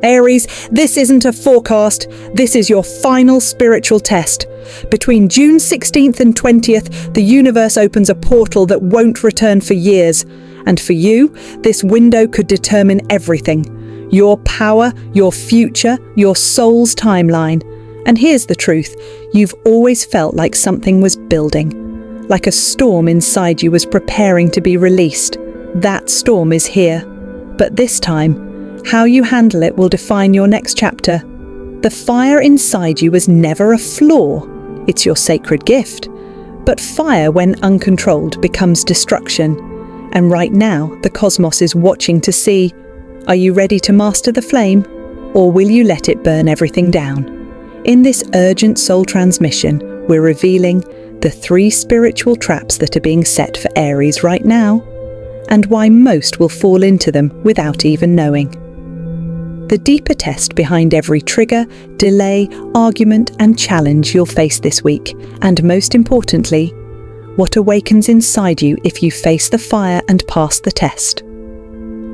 Aries, this isn't a forecast, this is your final spiritual test. Between June 16th and 20th, the universe opens a portal that won't return for years. And for you, this window could determine everything. Your power, your future, your soul's timeline. And here's the truth, you've always felt like something was building. Like a storm inside you was preparing to be released. That storm is here. But this time, how you handle it will define your next chapter. The fire inside you was never a flaw. It's your sacred gift. But fire, when uncontrolled, becomes destruction. And right now, the cosmos is watching to see, are you ready to master the flame? Or will you let it burn everything down? In this urgent soul transmission, we're revealing the 3 spiritual traps that are being set for Aries right now, and why most will fall into them without even knowing. The deeper test behind every trigger, delay, argument, and challenge you'll face this week, and most importantly, what awakens inside you if you face the fire and pass the test.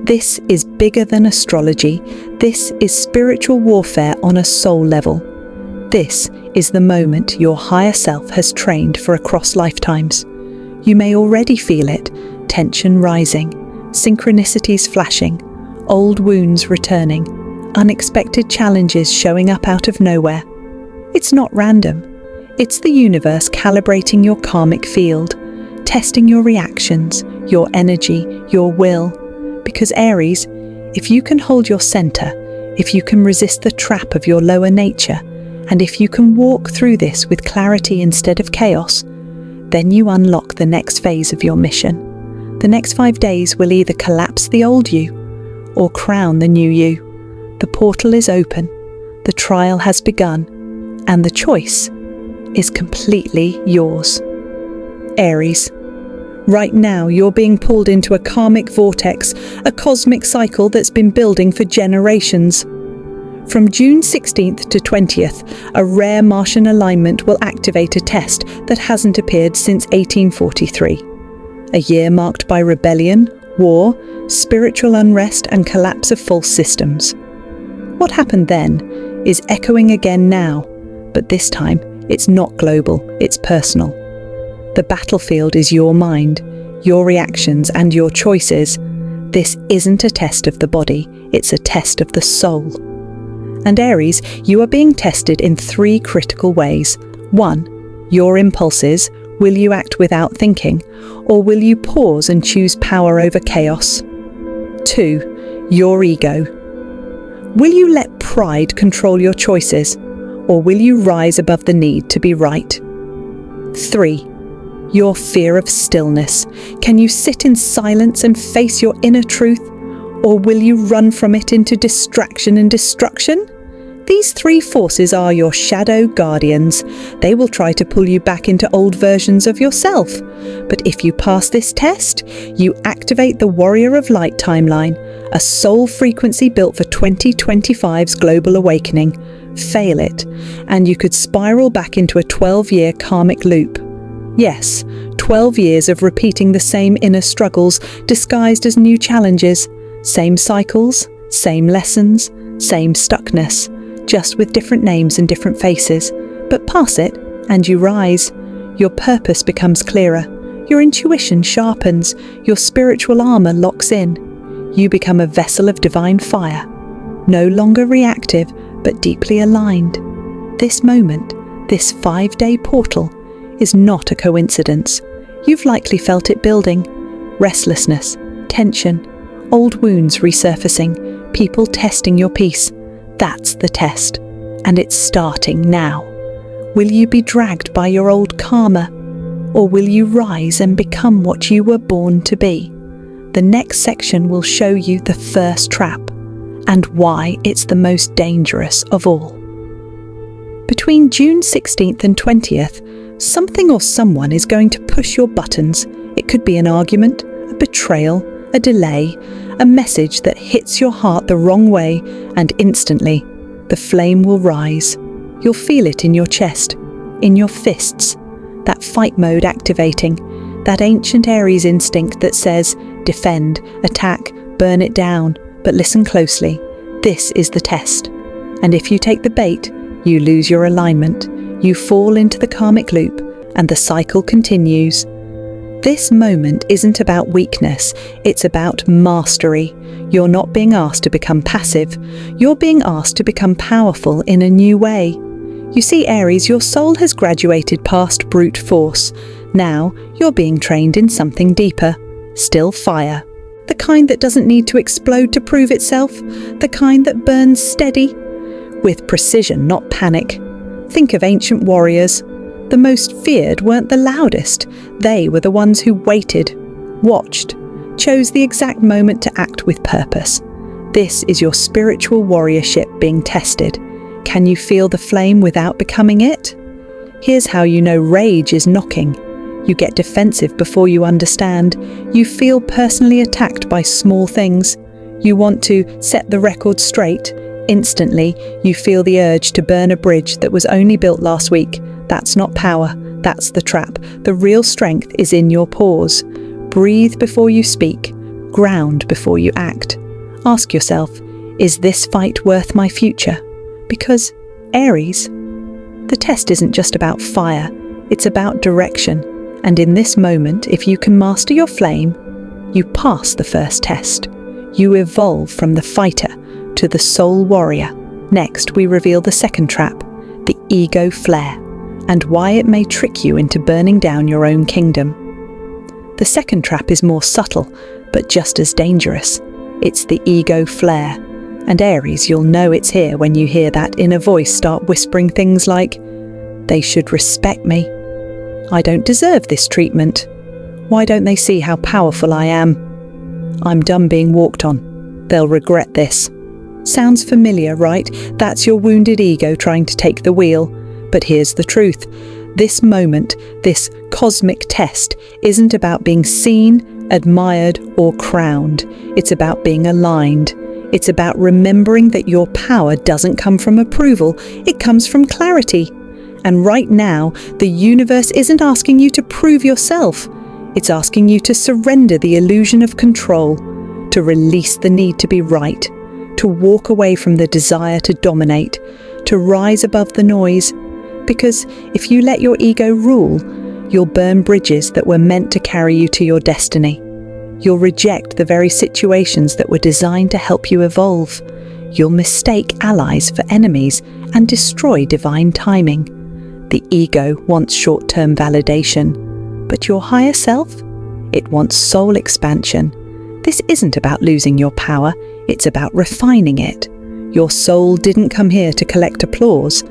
This is bigger than astrology. This is spiritual warfare on a soul level. This is the moment your higher self has trained for across lifetimes. You may already feel it, tension rising, synchronicities flashing, old wounds returning, unexpected challenges showing up out of nowhere. It's not random. It's the universe calibrating your karmic field, testing your reactions, your energy, your will. Because Aries, if you can hold your center, if you can resist the trap of your lower nature, and if you can walk through this with clarity instead of chaos, then you unlock the next phase of your mission. The next 5 days will either collapse the old you or crown the new you. The portal is open, the trial has begun, and the choice is completely yours. Aries, right now you're being pulled into a karmic vortex, a cosmic cycle that's been building for generations. From June 16th to 20th, a rare Martian alignment will activate a test that hasn't appeared since 1843. A year marked by rebellion, war, spiritual unrest, and collapse of false systems. What happened then is echoing again now, but this time it's not global, it's personal. The battlefield is your mind, your reactions, and your choices. This isn't a test of the body, it's a test of the soul. And Aries, you are being tested in 3 critical ways. 1, your impulses. Will you act without thinking, or will you pause and choose power over chaos? 2, your ego. Will you let pride control your choices, or will you rise above the need to be right? 3, your fear of stillness. Can you sit in silence and face your inner truth, or will you run from it into distraction and destruction? These 3 forces are your shadow guardians. They will try to pull you back into old versions of yourself. But if you pass this test, you activate the Warrior of Light timeline, a soul frequency built for 2025's global awakening. Fail it, and you could spiral back into a 12-year karmic loop. Yes, 12 years of repeating the same inner struggles disguised as new challenges. Same cycles, same lessons, same stuckness. Just with different names and different faces. But pass it, and you rise. Your purpose becomes clearer. Your intuition sharpens. Your spiritual armor locks in. You become a vessel of divine fire. No longer reactive, but deeply aligned. This moment, this 5-day portal, is not a coincidence. You've likely felt it building. Restlessness, tension, old wounds resurfacing, people testing your peace. That's the test, and it's starting now. Will you be dragged by your old karma, or will you rise and become what you were born to be? The next section will show you the first trap, and why it's the most dangerous of all. Between June 16th and 20th, something or someone is going to push your buttons. It could be an argument, a betrayal, a delay, a message that hits your heart the wrong way, and instantly, the flame will rise. You'll feel it in your chest, in your fists, that fight mode activating, that ancient Aries instinct that says, defend, attack, burn it down. But listen closely. This is the test. And if you take the bait, you lose your alignment. You fall into the karmic loop, and the cycle continues. This moment isn't about weakness, it's about mastery. You're not being asked to become passive, you're being asked to become powerful in a new way. You see, Aries, your soul has graduated past brute force. Now you're being trained in something deeper, still fire. The kind that doesn't need to explode to prove itself, the kind that burns steady, with precision, not panic. Think of ancient warriors. The most feared weren't the loudest. They were the ones who waited, watched, chose the exact moment to act with purpose. This is your spiritual warriorship being tested. Can you feel the flame without becoming it? Here's how you know rage is knocking. You get defensive before you understand. You feel personally attacked by small things. You want to set the record straight. Instantly, you feel the urge to burn a bridge that was only built last week. That's not power, that's the trap. The real strength is in your pause. Breathe before you speak, ground before you act. Ask yourself, is this fight worth my future? Because, Aries, the test isn't just about fire, it's about direction. And in this moment, if you can master your flame, you pass the first test. You evolve from the fighter to the soul warrior. Next, we reveal the second trap, the ego flare, and why it may trick you into burning down your own kingdom. The second trap is more subtle, but just as dangerous. It's the ego flare. And Aries, you'll know it's here when you hear that inner voice start whispering things like, "They should respect me. I don't deserve this treatment. Why don't they see how powerful I am? I'm done being walked on. They'll regret this." Sounds familiar, right? That's your wounded ego trying to take the wheel. But here's the truth. This moment, this cosmic test, isn't about being seen, admired, or crowned. It's about being aligned. It's about remembering that your power doesn't come from approval, it comes from clarity. And right now, the universe isn't asking you to prove yourself. It's asking you to surrender the illusion of control, to release the need to be right, to walk away from the desire to dominate, to rise above the noise. Because if you let your ego rule, you'll burn bridges that were meant to carry you to your destiny. You'll reject the very situations that were designed to help you evolve. You'll mistake allies for enemies and destroy divine timing. The ego wants short-term validation, but your higher self, it wants soul expansion. This isn't about losing your power, it's about refining it. Your soul didn't come here to collect applause.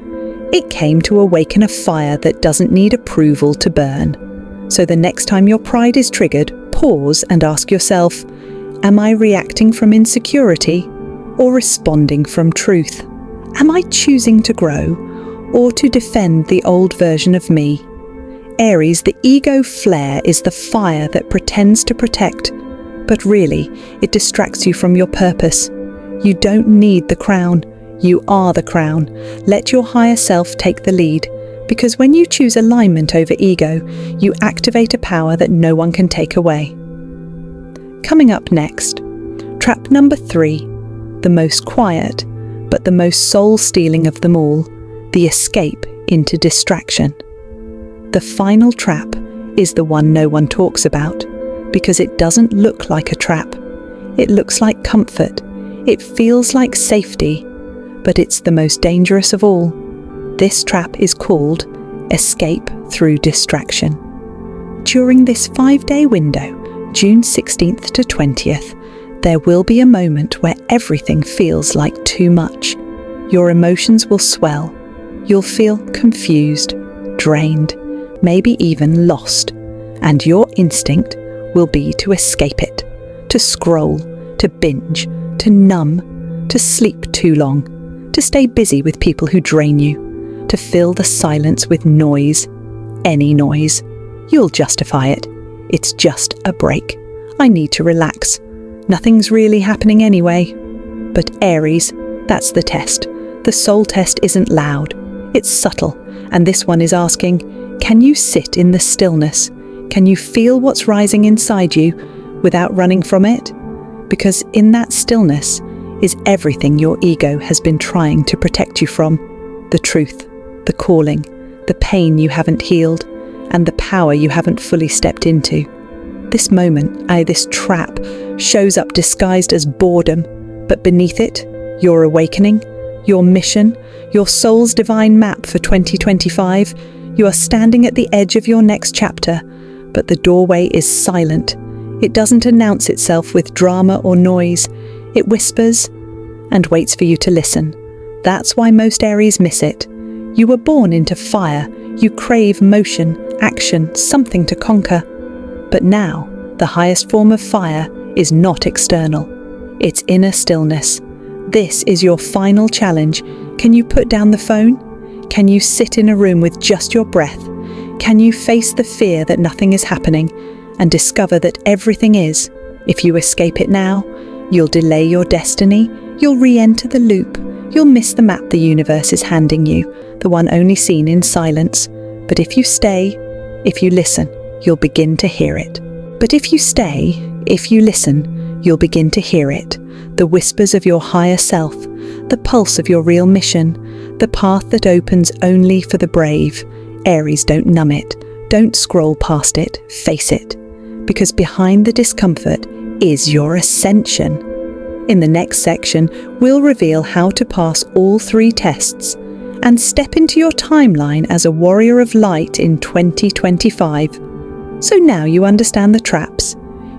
It came to awaken a fire that doesn't need approval to burn. So the next time your pride is triggered, pause and ask yourself, am I reacting from insecurity or responding from truth? Am I choosing to grow or to defend the old version of me? Aries, the ego flare is the fire that pretends to protect, but really, it distracts you from your purpose. You don't need the crown. You are the crown. Let your higher self take the lead, because when you choose alignment over ego, you activate a power that no one can take away. Coming up next, trap number 3, the most quiet, but the most soul-stealing of them all, the escape into distraction. The final trap is the one no one talks about, because it doesn't look like a trap. It looks like comfort. It feels like safety. But it's the most dangerous of all. This trap is called escape through distraction. During this 5-day window, June 16th to 20th, there will be a moment where everything feels like too much. Your emotions will swell. You'll feel confused, drained, maybe even lost. And your instinct will be to escape it, to scroll, to binge, to numb, to sleep too long, to stay busy with people who drain you, to fill the silence with noise, any noise. You'll justify it. It's just a break. I need to relax. Nothing's really happening anyway. But Aries, that's the test. The soul test isn't loud. It's subtle. And this one is asking, can you sit in the stillness? Can you feel what's rising inside you without running from it? Because in that stillness is everything your ego has been trying to protect you from. The truth, the calling, the pain you haven't healed, and the power you haven't fully stepped into. This moment, this trap, shows up disguised as boredom, but beneath it, your awakening, your mission, your soul's divine map for 2025. You are standing at the edge of your next chapter, but the doorway is silent. It doesn't announce itself with drama or noise. It whispers and waits for you to listen. That's why most Aries miss it. You were born into fire. You crave motion, action, something to conquer. But now, the highest form of fire is not external. It's inner stillness. This is your final challenge. Can you put down the phone? Can you sit in a room with just your breath? Can you face the fear that nothing is happening and discover that everything is? If you escape it now, you'll delay your destiny, you'll re-enter the loop, you'll miss the map the universe is handing you, the one only seen in silence. But if you stay, if you listen, you'll begin to hear it. But if you stay, if you listen, you'll begin to hear it. The whispers of your higher self, the pulse of your real mission, the path that opens only for the brave. Aries, don't numb it. Don't scroll past it. Face it. Because behind the discomfort is your ascension. In the next section, we'll reveal how to pass all 3 tests and step into your timeline as a warrior of light in 2025. So now you understand the traps.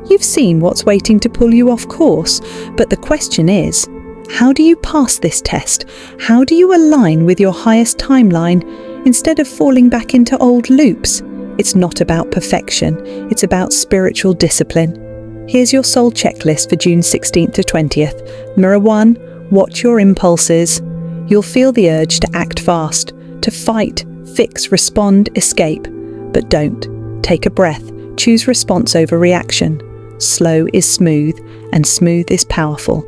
You've seen what's waiting to pull you off course, but the question is, how do you pass this test? How do you align with your highest timeline instead of falling back into old loops? It's not about perfection, it's about spiritual discipline. Here's your soul checklist for June 16th to 20th. Mirror 1, watch your impulses. You'll feel the urge to act fast, to fight, fix, respond, escape. But don't. Take a breath. Choose response over reaction. Slow is smooth, and smooth is powerful.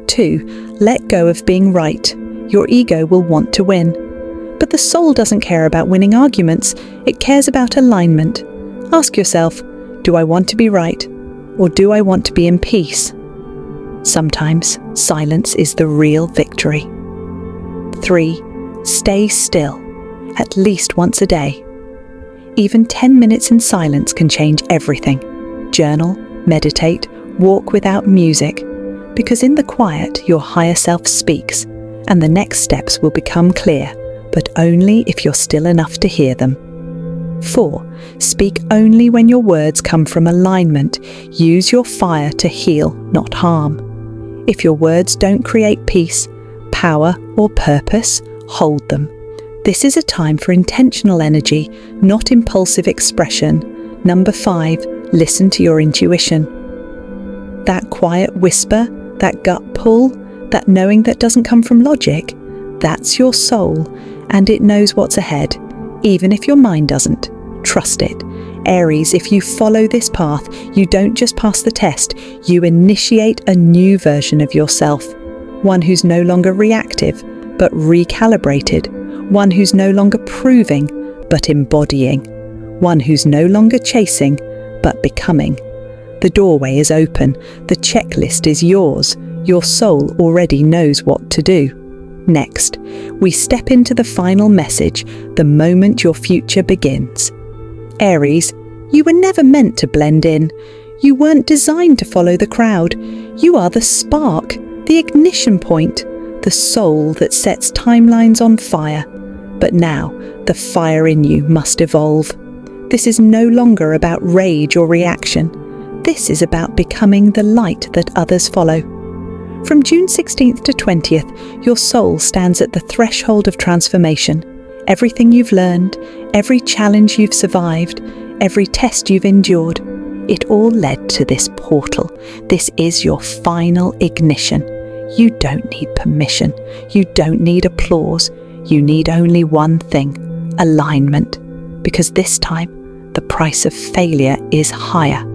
2. Let go of being right. Your ego will want to win. But the soul doesn't care about winning arguments, it cares about alignment. Ask yourself, do I want to be right, or do I want to be in peace? Sometimes silence is the real victory. 3. Stay still, at least once a day. Even 10 minutes in silence can change everything. Journal, meditate, walk without music, because in the quiet your higher self speaks, and the next steps will become clear, but only if you're still enough to hear them. 4. Speak only when your words come from alignment. Use your fire to heal, not harm. If your words don't create peace, power, or purpose, hold them. This is a time for intentional energy, not impulsive expression. Number 5, listen to your intuition. That quiet whisper, that gut pull, that knowing that doesn't come from logic, that's your soul, and it knows what's ahead, even if your mind doesn't. Trust it. Aries, if you follow this path, you don't just pass the test, you initiate a new version of yourself. One who's no longer reactive, but recalibrated. One who's no longer proving, but embodying. One who's no longer chasing, but becoming. The doorway is open. The checklist is yours. Your soul already knows what to do. Next, we step into the final message, the moment your future begins. Aries, you were never meant to blend in. You weren't designed to follow the crowd. You are the spark, the ignition point, the soul that sets timelines on fire. But now, the fire in you must evolve. This is no longer about rage or reaction. This is about becoming the light that others follow. From June 16th to 20th, your soul stands at the threshold of transformation. Everything you've learned, every challenge you've survived, every test you've endured, it all led to this portal. This is your final ignition. You don't need permission. You don't need applause. You need only one thing, alignment. Because this time, the price of failure is higher.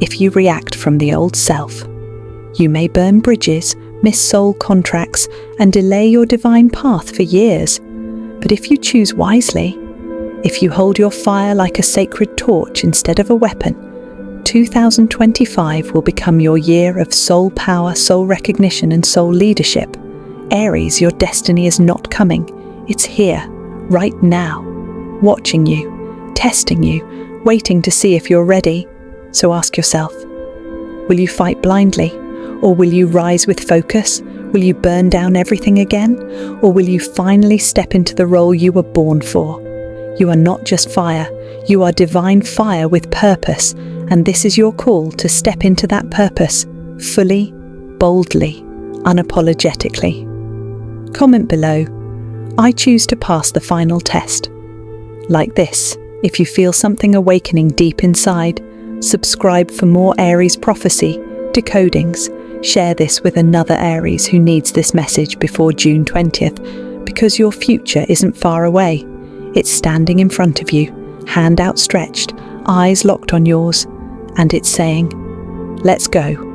If you react from the old self, you may burn bridges, miss soul contracts, and delay your divine path for years. But if you choose wisely, if you hold your fire like a sacred torch instead of a weapon, 2025 will become your year of soul power, soul recognition, and soul leadership. Aries, your destiny is not coming. It's here, right now, watching you, testing you, waiting to see if you're ready. So ask yourself, will you fight blindly? Or will you rise with focus? Will you burn down everything again? Or will you finally step into the role you were born for? You are not just fire, you are divine fire with purpose, and this is your call to step into that purpose, fully, boldly, unapologetically. Comment below, I choose to pass the final test. Like this, if you feel something awakening deep inside, subscribe for more Aries prophecy, decodings. Share this with another Aries who needs this message before June 20th, because your future isn't far away. It's standing in front of you, hand outstretched, eyes locked on yours, and it's saying, let's go.